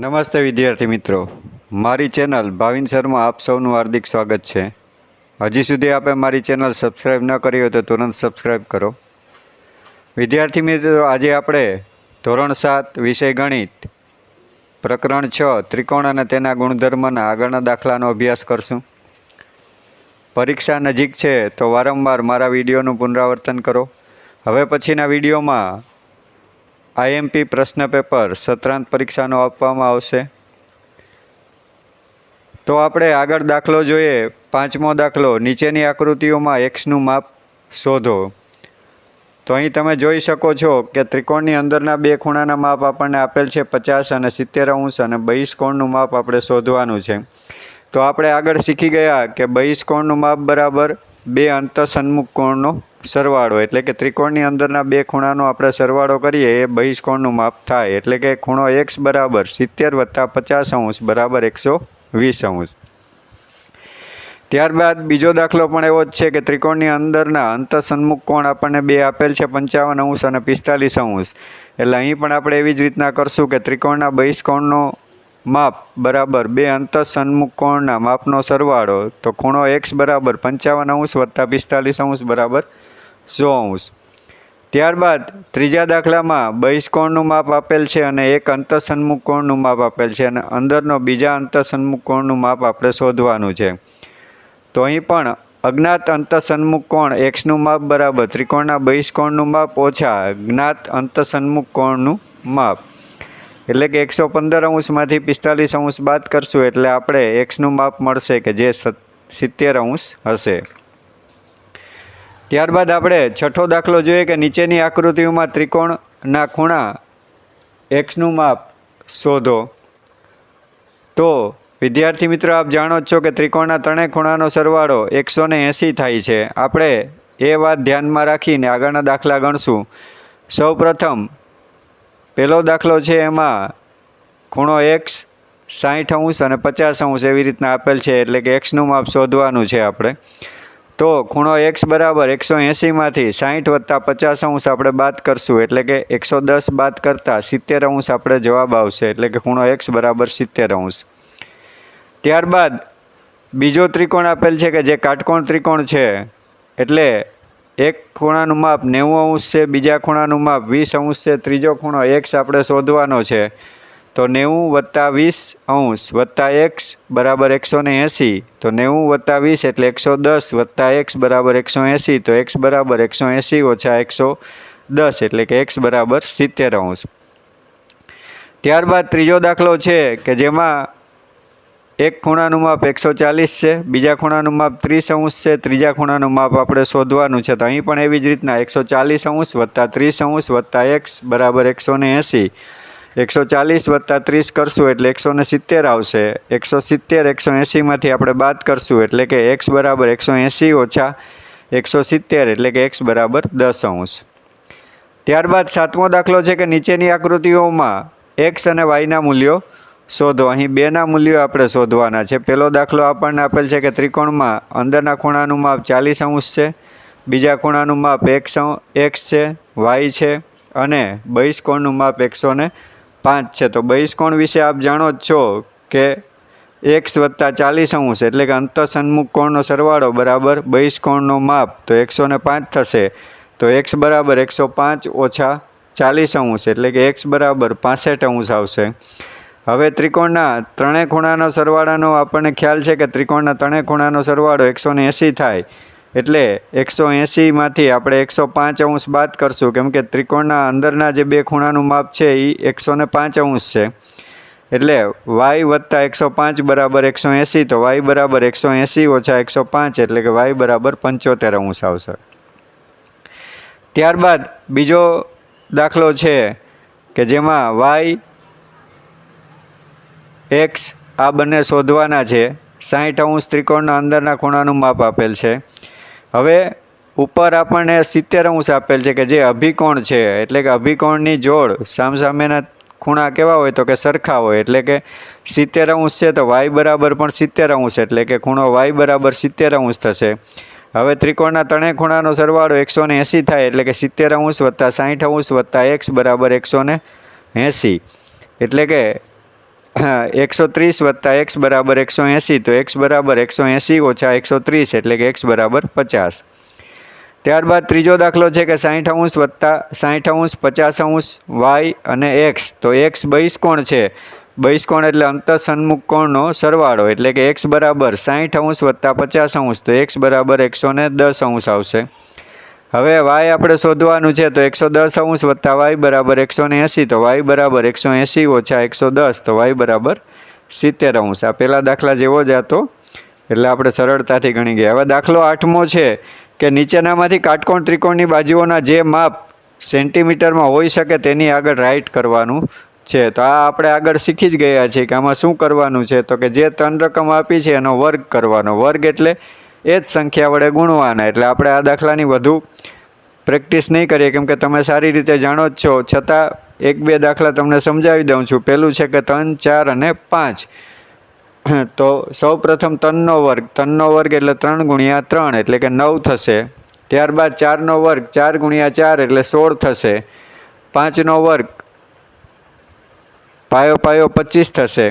નમસ્તે વિદ્યાર્થી મિત્રો, મારી ચેનલ ભાવિન શર્મા આપ સૌનું હાર્દિક સ્વાગત છે. હજી સુધી આપે મારી ચેનલ સબસ્ક્રાઈબ ન કરી હોય તો તુરંત સબસ્ક્રાઈબ કરો. વિદ્યાર્થી મિત્રો, આજે આપણે ધોરણ 7 વિષય ગણિત પ્રકરણ 6 ત્રિકોણ અને તેના ગુણધર્મના આગળના દાખલાનો અભ્યાસ કરશું. પરીક્ષા નજીક છે તો વારંવાર મારા વિડીયોનું પુનરાવર્તન કરો. હવે પછીના વિડીયોમાં આઈએમપી પ્રશ્ન પેપર સત્રાંત પરીક્ષાનો આપવામાં આવશે. તો આપણે આગળ દાખલો જોઈએ. 5મો દાખલો, નીચેની આકૃતિઓમાં એક્સનું માપ શોધો. તો અહીં તમે જોઈ શકો છો કે ત્રિકોણની અંદરના બે ખૂણાના માપ આપણને આપેલ છે 50 અને 70 અને બહિષ્કોણનું માપ આપણે શોધવાનું છે. તો આપણે આગળ શીખી ગયા કે બહિષ્કોણનું માપ બરાબર બે અંતઃસન્મુખ કોણનો સરવાળો, એટલે કે ત્રિકોણની અંદરના બે ખૂણાનો આપણે સરવાળો કરીએ એ બહિષ્કોણનું માપ થાય. એટલે કે ખૂણો x બરાબર 70 + 50 બરાબર 120. ત્યારબાદ બીજો દાખલો પણ એવો જ છે કે ત્રિકોણની અંદરના અંતઃસન્મુખ કોણ આપણને બે આપેલ છે 55 અને 45. એટલે અહીં પણ આપણે એવી જ રીતના કરશું કે ત્રિકોણના બહિષ્કોણનો માપ બરાબર બે અંતઃસન્મુખ કોણના માપનો સરવાળો. તો ખૂણો x બરાબર 55 + 45 બરાબર 100. ત્યારબાદ ત્રીજા દાખલામાં બહિષ્કોણનું માપ આપેલ છે અને એક અંતઃસન્મુખ કોણનું માપ આપેલ છે અને અંદરનો બીજા અંતઃસન્મુખ કોણનું માપ આપણે શોધવાનું છે. તો અહીં પણ અજ્ઞાત અંતઃસન્મુખ કોણ xનું માપ બરાબર ત્રિકોણના બહિષ્કોણનું માપ ઓછા જ્ઞાત અંતઃસન્મુખ કોણનું માપ. એટલે કે 115 માંથી 45 બાદ કરશું એટલે આપણે xનું માપ મળશે કે જે 70 હશે. ત્યારબાદ આપણે છઠ્ઠો દાખલો જોઈએ કે નીચેની આકૃતિઓમાં ત્રિકોણના ખૂણા એક્સનું માપ શોધો. તો વિદ્યાર્થી મિત્રો, આપ જાણો જ છો કે ત્રિકોણના ત્રણેય ખૂણાનો સરવાળો 180 થાય છે. આપણે એ વાત ધ્યાનમાં રાખીને આગળના દાખલા ગણશું. સૌપ્રથમ પહેલો દાખલો છે, એમાં ખૂણો x 60 અને 50 એવી રીતના આપેલ છે. એટલે કે એક્સનું માપ શોધવાનું છે આપણે. તો ખૂણો x બરાબર 180 માંથી 60 + 50 આપણે બાદ કરશું. એટલે કે 110 બાદ કરતાં 70 આપણે જવાબ આવશે. એટલે કે ખૂણો x બરાબર 70. ત્યારબાદ બીજો ત્રિકોણ આપેલ છે કે જે કાટકોણ ત્રિકોણ છે. એટલે એક ખૂણાનું માપ 90 છે, બીજા ખૂણાનું માપ 20 છે, ત્રીજો ખૂણો x આપણે શોધવાનો છે. તો 90 + 20 + x બરાબર 180. તો 90 + 20 એટલે 110 + x બરાબર 180. તો x બરાબર 180 - 110 એટલે કે x બરાબર 70. ત્યારબાદ ત્રીજો દાખલો છે કે જેમાં એક ખૂણાનું માપ 140 છે, બીજા ખૂણાનું માપ 30 છે, ત્રીજા ખૂણાનું માપ આપણે શોધવાનું છે. તો અહીં પણ એવી જ રીતના 140 + 30 x બરાબર 180. 140 + 30 કરશું એટલે 170 આવશે. 170 180 માંથી આપણે બાદ કરશું એટલે કે x બરાબર 180 - 170 એટલે કે x બરાબર 10. ત્યારબાદ સાતમો દાખલો છે કે નીચેની આકૃતિઓમાં x અને y ના મૂલ્યો શોધો. અહીં બેના મૂલ્યો આપણે શોધવાના છે. પહેલો દાખલો આપણને આપેલ છે કે ત્રિકોણમાં અંદરના ખૂણાનું માપ 40 છે, બીજા ખૂણાનું માપ x છે, y છે અને બહિષ્કોણનું માપ 105 છે. તો બહિષ્કોણ વિશે આપ જાણો જ છો કે x + 40 એટલે કે અંતઃસન્મુખ કોણનો સરવાળો બરાબર બહિષ્કોણનો માપ તો 105 થશે. તો x બરાબર 105 - 40 એટલે કે x બરાબર 65 આવશે. હવે ત્રિકોણના ત્રણેય ખૂણાનો સરવાળાનો આપણને ખ્યાલ છે કે ત્રિકોણના ત્રણેય ખૂણાનો સરવાળો 180 થાય. એટલે 180 માંથી આપણે 105 બાદ કરશું, કેમ કે ત્રિકોણના અંદરના જે બે ખૂણાનું માપ છે એ 105 છે. એટલે y + 105 બરાબર 180. તો y બરાબર 180 - 105 એટલે કે y બરાબર 75 આવશે. ત્યારબાદ બીજો દાખલો છે કે જેમાં y x આ બંને શોધવાના છે. 60 ત્રિકોણના અંદરના ખૂણાનું માપ આપેલ છે. હવે ઉપર આપણને 70 આપેલ છે કે જે અભિકોણ છે. એટલે કે અભિકોણની જોડ સામસામેના ખૂણા કેવા હોય તો કે સરખા હોય. એટલે કે 70 છે તો y બરાબર પણ 70 એટલે કે ખૂણો y બરાબર 70 થશે. હવે ત્રિકોણના ત્રણેય ખૂણાનો સરવાળો 180 થાય. એટલે કે 70 + 60 + x બરાબર 180. એટલે કે 130 વત્તા x બરાબર 180, તો x બરાબર 180 ઓછા 130 એટલે કે x બરાબર 50. ત્યારબાદ ત્રીજો દાખલો છે કે 60° વત્તા 60° 50° y અને x, તો x બહિષ્કોણ છે. બહિષ્કોણ એટલે અંતઃસન્મુખ કોણનો સરવાળો, એટલે કે x બરાબર 60° વત્તા 50°, તો x બરાબર 110° આવશે. હવે y આપણે શોધવાનું છે, તો 110° વત્તા y બરાબર 180, તો y બરાબર 180 ઓછા 110, તો y બરાબર 70°. આ પહેલા દાખલા જેવો જ હતો, એટલે આપણે સરળતાથી ગણી ગયા. હવે દાખલો 8મો છે કે નીચેનામાંથી કાટકોણ ત્રિકોણની બાજુઓના જે માપ સેન્ટીમીટરમાં હોઈ શકે તેની આગળ રાઇટ કરવાનું છે. તો આ આપણે આગળ શીખી જ ગયા છીએ કે આમાં શું કરવાનું છે, તો કે જે 3 રકમ આપી છે એનો વર્ગ કરવાનો. વર્ગ એટલે એ જ સંખ્યા વડે ગુણવાના. એટલે આપણે આ દાખલાની વધુ પ્રેક્ટિસ નહીં કરીએ, કેમ કે તમે સારી રીતે જાણો જ છો, છતાં 1-2 દાખલા તમને સમજાવી દઉં છું. પહેલું છે કે 3, 4 અને 5. તો સૌ પ્રથમ 3નો વર્ગ. 3નો વર્ગ એટલે 3 ગુણ્યા 3 એટલે કે 9 થશે. ત્યારબાદ 4નો વર્ગ 4 ગુણ્યા 4 એટલે 16 થશે. 5નો વર્ગ પાયો 25 થશે.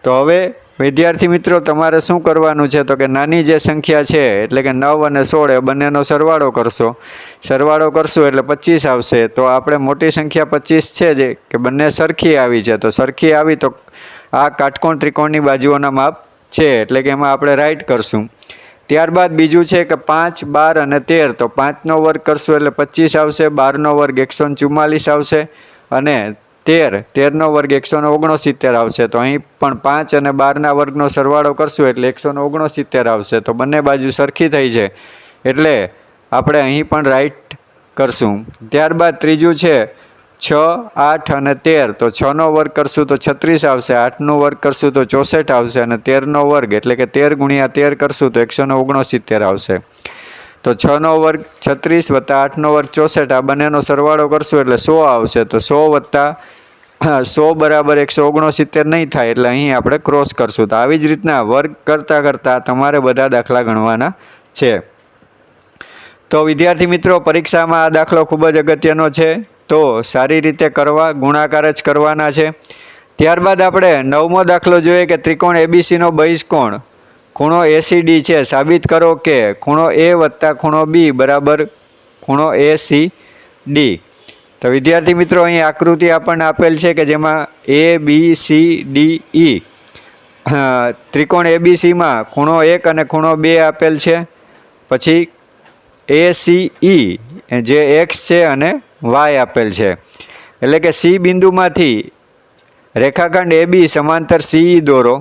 તો હવે વિદ્યાર્થી મિત્રો તમારે શું કરવાનું છે, તો કે નાની જે સંખ્યા છે એટલે કે 9 અને 16 એ બંનેનો સરવાળો કરશો. સરવાળો કરશું એટલે 25 આવશે. તો આપણે મોટી સંખ્યા 25 છે જે કે બંને સરખી આવી છે, તો સરખી આવી તો આ કાટકોણ ત્રિકોણની બાજુઓના માપ છે, એટલે કે એમાં આપણે રાઇટ કરશું. ત્યારબાદ બીજું છે કે 5, 12 અને 13, તો 5નો વર્ગ કરશું એટલે 25 આવશે. 12નો વર્ગ 144 આવશે અને 13નો વર્ગ 169 આવશે. તો અહીં પણ 5 અને 12ના વર્ગનો સરવાળો કરશું એટલે 169 આવશે. તો બંને બાજુ સરખી થઈ છે, એટલે આપણે અહીં પણ રાઇટ કરશું. ત્યારબાદ ત્રીજું છે 6, 8 અને 13, તો 6નો વર્ગ કરશું તો 36 આવશે. 8નો વર્ગ કરશું તો 64 આવશે અને 13નો વર્ગ એટલે કે 13 ગુણ્યા 13 કરશું તો 169 આવશે. તો 6નો વર્ગ 36 વત્તા 8નો વર્ગ 64, આ બંનેનો સરવાળો કરશું એટલે 100 આવશે. તો 100 વત્તા 100 બરાબર 169 નહીં થાય, એટલે અહીં આપણે ક્રોસ કરશું. તો આવી જ રીતના વર્ગ કરતાં તમારે બધા દાખલા ગણવાના છે. તો વિદ્યાર્થી મિત્રો, પરીક્ષામાં આ દાખલો ખૂબ જ અગત્યનો છે, તો સારી રીતે કરવા, ગુણાકાર જ કરવાના છે. ત્યારબાદ આપણે 9મો દાખલો જોઈએ કે ત્રિકોણ ABCનો બહિષ્કોણ ખૂણો ACD છે. સાબિત કરો કે ખૂણો A વત્તા ખૂણો B બરાબર ખૂણો ACD. તો વિદ્યાર્થી મિત્રો, અહીં આકૃતિ આપણને આપેલ છે કે જેમાં ABCDE ત્રિકોણ ABCમાં ખૂણો 1 અને ખૂણો 2 આપેલ છે. પછી ACE જે X છે અને Y આપેલ છે. એટલે કે C બિંદુમાંથી રેખાખંડ AB સમાંતર CE દોરો.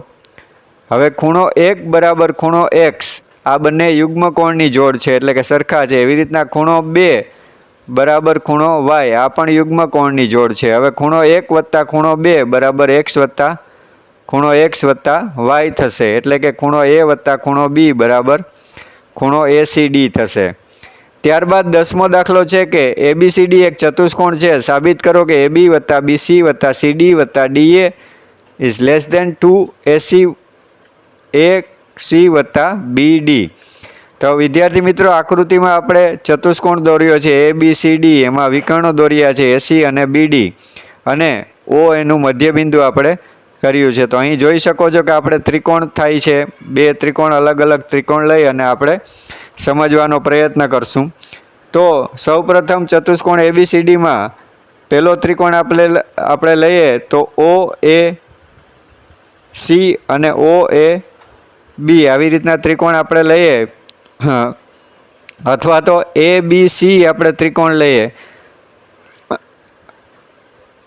હવે ખૂણો 1 બરાબર ખૂણો X, આ બંને યુગ્મ કોણની જોડ છે, એટલે કે સરખા છે. એવી રીતના ખૂણો 2 બરાબર ખૂણો y, આ પણ યુગ્મ કોણની જોડ છે. હવે ખૂણો 1 વત્તા ખૂણો 2 બરાબર x વત્તા ખૂણો x વત્તા y થશે, એટલે કે ખૂણો A વત્તા ખૂણો B બરાબર ખૂણો ACD થશે. ત્યારબાદ 10મો દાખલો છે કે ABCD એક ચતુષ્કોણ છે. સાબિત કરો કે AB વત્તા BC વત્તા CD વત્તા DA is less than 2AC વત્તા BD. તો વિદ્યાર્થી મિત્રો, આકૃતિમાં આપણે ચતુષ્કોણ દોર્યો છે ABCD, એમાં વિકર્ણો દોર્યા છે AC અને BD, અને O એનું મધ્યબિંદુ આપણે કર્યું છે. તો અહીં જોઈ શકો છો કે આપણે ત્રિકોણ થાય છે. 2 ત્રિકોણ અલગ અલગ ત્રિકોણ લઈ અને આપણે સમજવાનો પ્રયત્ન કરશું. તો સૌપ્રથમ ચતુષ્કોણ ABCDમાં પહેલો ત્રિકોણ આપણે લઈએ તો OAC અને OAB, આવી રીતના ત્રિકોણ આપણે લઈએ. અથવા તો ABC આપણે ત્રિકોણ લઈએ.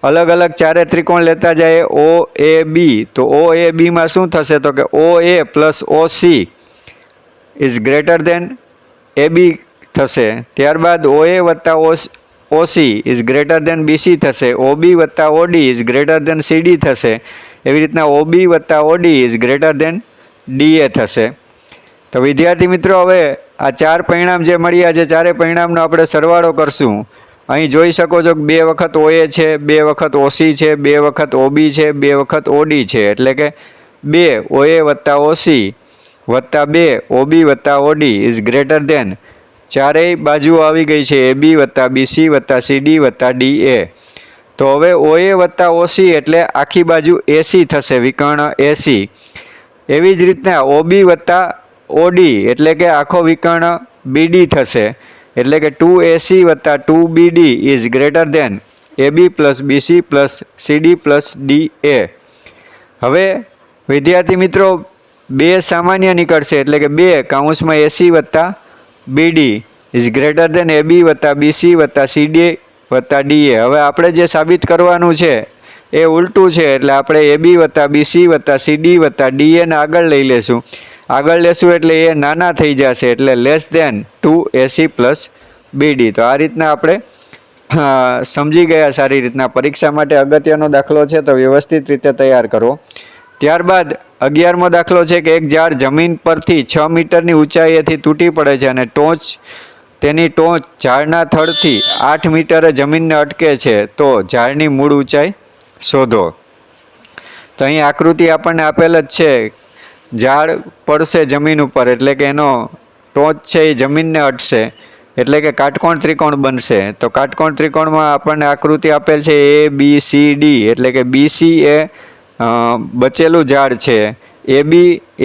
અલગ અલગ 4 ત્રિકોણ લેતા જઈએ OAB. તો OABમાં શું થશે, તો કે OA plus OC is greater than AB થશે. ત્યારબાદ OA વત્તા OC is greater than BC થશે. OB વત્તા OD is greater than CD થશે. એવી રીતના OB વત્તા OD is greater than DA થશે. તો વિદ્યાર્થી મિત્રો, હવે આ 4 પરિણામ જે મળ્યા છે, 4 પરિણામનો આપણે સરવાળો કરશું. અહીં જોઈ શકો છો કે 2 વખત OA છે, 2 વખત OC છે, 2 વખત OB છે, 2 વખત OD છે, એટલે કે 2 OA વત્તા OC વત્તા 2 OB વત્તા OD ઇઝ ગ્રેટર દેન, ચારેય બાજુઓ આવી ગઈ છે AB વત્તા BC વત્તા CD વત્તા DA. તો હવે OA વત્તા OC એટલે આખી બાજુ AC થશે, વિકર્ણ AC. એવી જ રીતના OB વત્તા OD એટલે કે આખો વિકર્ણ BD થશે, એટલે કે 2AC વત્તા 2BD is greater than AB plus BC plus CD plus DA. હવે વિદ્યાર્થી મિત્રો બે સામાન્ય નીકળશે, એટલે કે 2 કૌંસમાં AC વત્તા BD is greater than AB વત્તા BC વત્તા CD વત્તા DA. હવે આપણે જે સાબિત કરવાનું છે એ ઉલટું છે, એટલે આપણે AB વત્તા BC વત્તા CD વત્તા DA ને આગળ લઈ લેશું. આગળ લેશું એટલે એ નાના થઈ જશે, એટલે less than 2AC plus BD. તો આ રીતના આપણે સમજી ગયા સારી રીતના. પરીક્ષા માટે અગત્યનો દાખલો છે, તો વ્યવસ્થિત રીતે તૈયાર કરવો. ત્યારબાદ 11મો દાખલો છે કે એક ઝાડ જમીન પરથી 6 મીટરની ઊંચાઈએથી તૂટી પડે છે અને તેની ટોચ ઝાડના થડથી 8 મીટરે જમીનને અટકે છે, તો ઝાડની મૂળ ઊંચાઈ શોધો. તો અહીં આકૃતિ આપણને આપેલ જ છે. ઝાડ પડશે જમીન ઉપર એટલે કે એનો ટોચ છે એ જમીનને અટશે, એટલે કે કાટકોણ ત્રિકોણ બનશે. તો કાટકોણ ત્રિકોણમાં આપણને આકૃતિ આપેલ છે ABCD, એટલે કે BC એ બચેલું ઝાડ છે, AB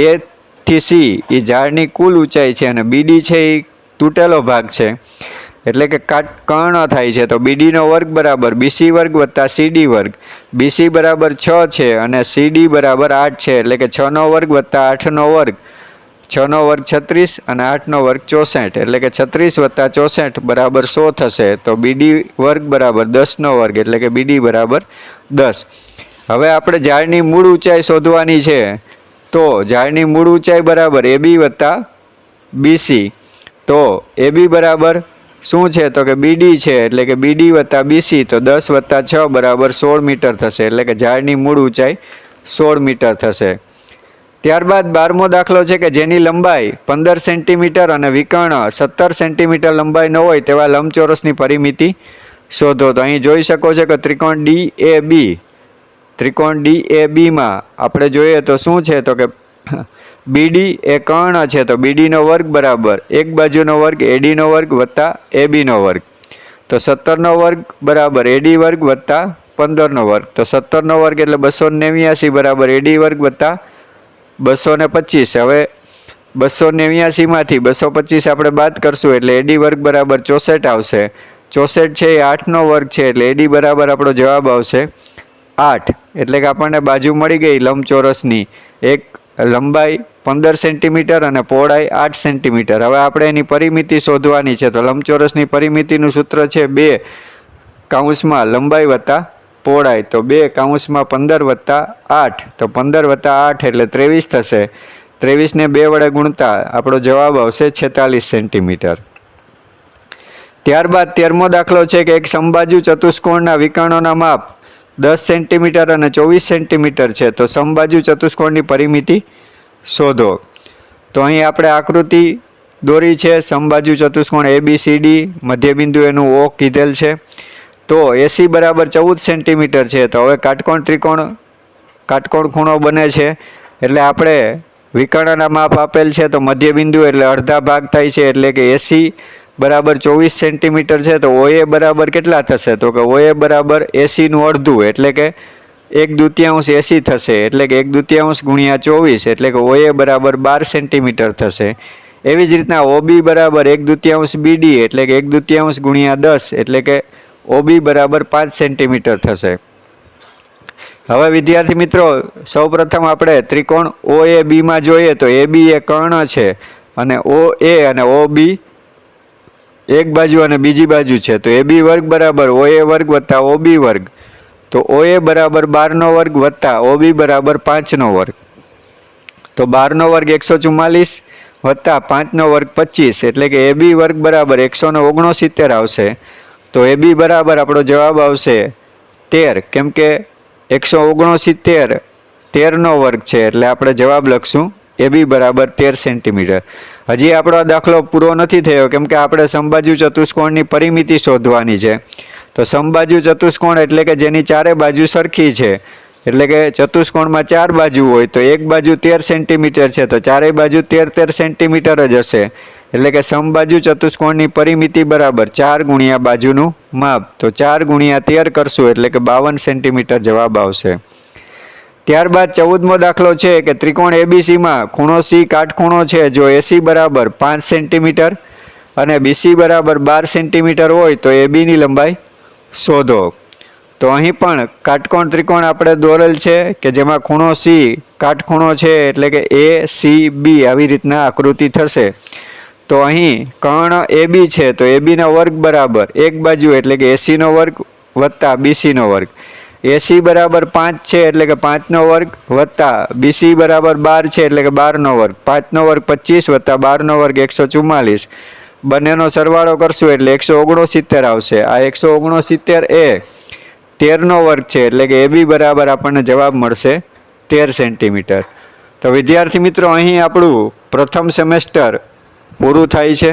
A થી C એ ઝાડની કુલ ઊંચાઈ છે અને BD છે એ તૂટેલો ભાગ છે, એટલે કે કર્ણ થાય છે. તો BD નો વર્ગ બરાબર BC વર્ગ વત્તા CD વર્ગ. BC બરાબર 6 છે અને CD બરાબર 8 છે, એટલે કે 6 નો વર્ગ વત્તા 8 નો વર્ગ. 6 નો વર્ગ 36 અને 8 નો વર્ગ 64, એટલે કે 36 વત્તા 64 બરાબર 100 થશે. તો BD વર્ગ બરાબર 10 નો વર્ગ, એટલે કે BD બરાબર 10. હવે આપણે ઝાડની મૂળ ઊંચાઈ શોધવાની છે. તો ઝાડની મૂળ ઊંચાઈ બરાબર AB વત્તા BC. તો AB બરાબર શું છે? તો કે BD છે, એટલે કે BD વત્તા BC. તો 10 વત્તા 6 બરાબર 16 મીટર થશે, એટલે કે ઝાડની મૂળ ઊંચાઈ 16 મીટર થશે. ત્યારબાદ 12મો દાખલો છે કે જેની લંબાઈ 15 સેન્ટીમીટર અને વિકર્ણ 17 સેન્ટીમીટર લંબાઈનો હોય તેવા લંબચોરસની પરિમિતિ શોધો. તો અહીં જોઈ શકો છો કે ત્રિકોણ DAB માં આપણે જોઈએ તો શું છે? તો કે BD એ કર્ણ છે, તો BD નો વર્ગ બરાબર એક બાજુનો વર્ગ AD નો વર્ગ વત્તા AB નો વર્ગ. તો 17 નો વર્ગ બરાબર AD વર્ગ વત્તા 15 નો વર્ગ. તો 17 નો વર્ગ એટલે 289 બરાબર AD વર્ગ વત્તા 225. હવે 289 માંથી 225 આપણે બાદ કરશું એટલે AD વર્ગ બરાબર 64 આવશે. 64 છે એ 8 નો વર્ગ છે, એટલે AD બરાબર આપણો જવાબ આવશે 8. એટલે કે આપણને બાજુ મળી ગઈ લંબચોરસની, એક લંબાઈ 15 સેન્ટીમીટર અને પહોળાઈ 8 સેન્ટીમીટર. હવે આપણે એની પરિમિતિ શોધવાની છે. તો લંબચોરસની પરિમિતિનું સૂત્ર છે 2 કૌંસમાં લંબાઈ વત્તા પહોળાઈ. તો 2 કૌંસમાં 15 વત્તા 8. તો 15 વત્તા 8 એટલે 23 થશે. 23 ને 2 વડે ગુણતા આપણો જવાબ આવશે 46 સેન્ટીમીટર. ત્યારબાદ 13મો દાખલો છે કે એક સમબાજુ ચતુષ્કોણના વિકર્ણોના માપ 10 સેન્ટીમીટર અને 24 સેન્ટીમીટર છે. તો સમબાજુ ચતુષ્કોણની પરિમિતિ શોધો. તો અહીં આપણે આકૃતિ દોરી છે. સમબાજુ ચતુષ્કોણ ABCD, મધ્યબિંદુ એનું O કીધેલ છે. તો AC બરાબર 14 સેન્ટીમીટર છે. તો હવે કાટકોણ ખૂણો બને છે, એટલે આપણે વિકર્ણના માપ આપેલ છે. તો મધ્યબિંદુ એટલે અડધા ભાગ થાય છે, એટલે કે AC બરાબર 24 સેન્ટીમીટર છે. તો OA બરાબર કેટલા થશે? તો કે OA બરાબર AC નું અડધું, એટલે કે 1/2 AC થશે, એટલે કે 1/2 ગુણ્યા 24, એટલે કે OA બરાબર 12 સેન્ટીમીટર થશે. એવી જ રીતના OB બરાબર 1/2 BD, એટલે કે 1/2 ગુણ્યા 10, એટલે કે OB બરાબર 5 સેન્ટીમીટર થશે. હવે વિદ્યાર્થી મિત્રો સૌપ્રથમ આપણે ત્રિકોણ OAB માં જોઈએ તો AB એ કર્ણ છે અને OA અને OB એક બાજુ અને બીજી બાજુ છે. તો AB વર્ગ બરાબર OA વર્ગ વત્તા OB વર્ગ. તો OA બરાબર 12 નો વર્ગ વત્તા OB બરાબર 5 નો વર્ગ. તો 12 નો વર્ગ 144 વત્તા 5 નો વર્ગ 25, એટલે કે AB વર્ગ બરાબર 169 આવશે. તો AB બરાબર આપણો જવાબ આવશે 13, કેમ કે 169 13 નો વર્ગ છે, એટલે આપણે જવાબ લખશું AB બરાબર 13 સેન્ટીમીટર. હજી આપણો દાખલો પૂરો નથી થયો, કેમ કે આપણે સમબાજુ ચતુષ્કોણની પરિમિતિ શોધવાની છે. તો સમબાજુ ચતુષ્કોણ એટલે કે જેની ચારે બાજુ સરખી છે, એટલે કે ચતુષ્કોણમાં 4 બાજુ હોય તો એક બાજુ 13 સેન્ટીમીટર છે, તો ચારેય બાજુ 13 સેન્ટીમીટર જ હશે. એટલે કે સમબાજુ ચતુષ્કોણની પરિમિતિ બરાબર 4 ગુણ્યા બાજુનું માપ. તો 4 ગુણ્યા 13 કરશું એટલે કે 52 સેન્ટીમીટર જવાબ આવશે. ત્યારબાદ 14મો દાખલો છે કે ત્રિકોણ એબીસીમાં ખૂણો સી કાટખૂણો છે. જો એસી બરાબર 5 સેન્ટીમીટર અને બીસી બરાબર 12 સેન્ટીમીટર હોય તો એબીની લંબાઈ શોધો. તો અહીં પણ કાટકોણ ત્રિકોણ આપણે દોરેલ છે કે જેમાં ખૂણો સી કાટખૂણો છે એટલે કે એ સી બી આવી રીતના આકૃતિ થશે. તો અહીં કર્ણ એબી છે તો એબીનો વર્ગ બરાબર એક બાજુ એટલે કે એસીનો વર્ગ વત્તા બીસીનો વર્ગ. એસી બરાબર 5 છે એટલે કે 5નો વર્ગ વત્તા બીસી બરાબર 12 છે એટલે કે 12નો વર્ગ. 5નો વર્ગ 25 વત્તા 12નો વર્ગ 144. બંનેનો સરવાળો કરશું એટલે 169 આવશે. આ 169 એ 13નો વર્ગ છે એટલે કે એબી બરાબર આપણને જવાબ મળશે 13 સેન્ટીમીટર. તો વિદ્યાર્થી મિત્રો અહીં આપણું પ્રથમ સેમેસ્ટર પૂરું થાય છે.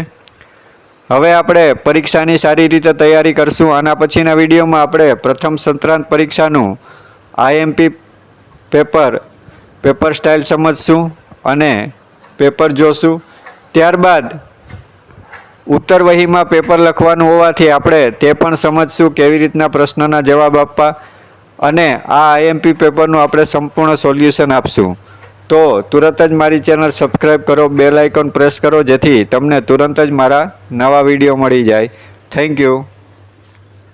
હવે આપણે પરીક્ષાની સારી રીતે તૈયારી કરશું. આના પછીના વિડીયોમાં આપણે પ્રથમ સત્રાંત પરીક્ષાનું આઈએમપી પેપર સ્ટાઇલ સમજશું અને પેપર જોશું. ત્યારબાદ ઉત્તરવહીમાં પેપર લખવાનું હોવાથી આપણે તે પણ સમજશું કેવી રીતના પ્રશ્નના જવાબ આપવા અને આ આઈએમપી પેપરનું આપણે સંપૂર્ણ સોલ્યુશન આપશું. તો તુરંત જ મારી ચેનલ સબસ્ક્રાઈબ કરો, બેલ આઇકોન પ્રેસ કરો જેથી તમને તુરંત જ મારા નવા વિડીયો મળી જાય. Thank you.